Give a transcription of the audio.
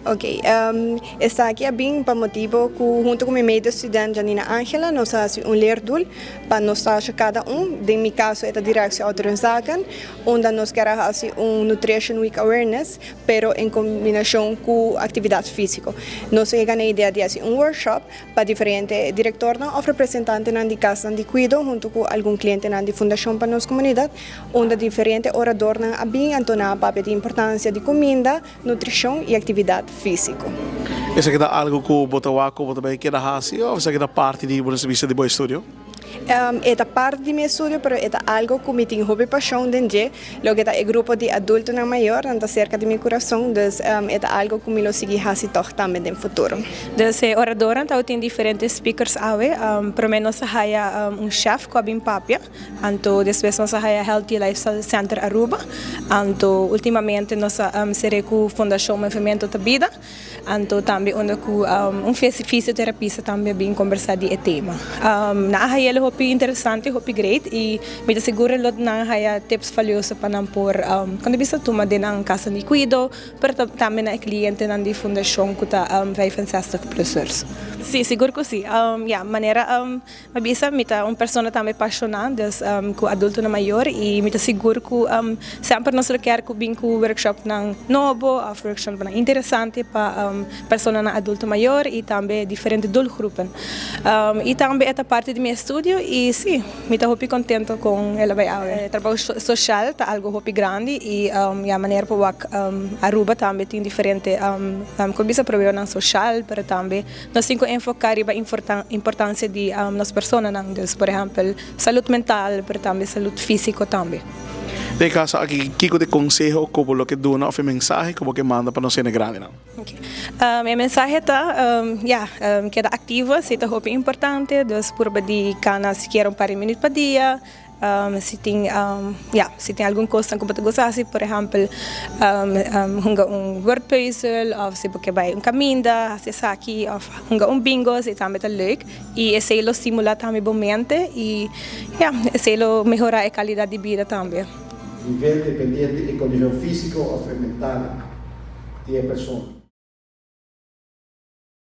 Ok, está aqui bem para motivo que junto com minha meia estudante Janina Angela nós fazemos leerdul para nós cada em meu caso é a direção autorizada onde nós queremos fazer Nutrition Week Awareness, pero em combinação com atividade física. Nós chegamos na ideia de fazer workshop para diferentes diretores ou representantes de casa de cuido junto com algum cliente da fundação para nossa comunidade, onde diferentes oradores bem entonar o papel de importância de comida, nutrição e atividade físico. Essa aqui é algo que o Botawaco também quer fazer ou essa aqui é parte de um serviço de bom estúdio? É parte de meu estudo, mas é algo que me tem hobby paixão dentro. Logo é o grupo de adultos na maior, anda cerca de meu coração, então é algo que me lo segui fazer também no futuro. Então, oradora, então tem diferentes speakers awe, primeiro nós haya chef com a bim papia, então depois nós haya Healthy Lifestyle Center Aruba, então ultimamente nós serei com Fundação Movimento da Vida, então também onde com fisioterapista também bem conversar de tema. Na haya hopi interessante, hopi great e me seguro lot na haya tips valioso para por quando bisa tuma din ang casa de cuido, pero também na cliente na di fundação que tá 65 plus. Sim, seguro que sim. Maneira mabisa mita pessoa também apaixonada com adulto na maior e mita seguro que sempre nós quer que bem com workshop na novo, workshop na interessante para pessoa na adulto maior e também diferentes doelgroepen. E também esta parte de meu estúdio e sim, me estou muito contente com ela vai trabalho social tá algo muito grande e a maneira para Aruba também tem diferente como bisa problema social para também nós temos que enfocar a importância de nas pessoas por exemplo saúde mental para também saúde física também. De caso aqui kiko de consejo como lo que dona ou mensagem como que manda para nós na grande não. Okay. Minha mensagem tá queda ativa, se tá muito importante, dus por de cana se quer par minutos por dia. Se tem alguma coisa que você gosta, por exemplo, word puzzle, ou se você vai caminhada, se aqui, ou bingo, se também tá leuk. E esse lo estimula também mente e esse lo melhorar a qualidade de vida também. Nivel dependiente de condição física ou mental de pessoa.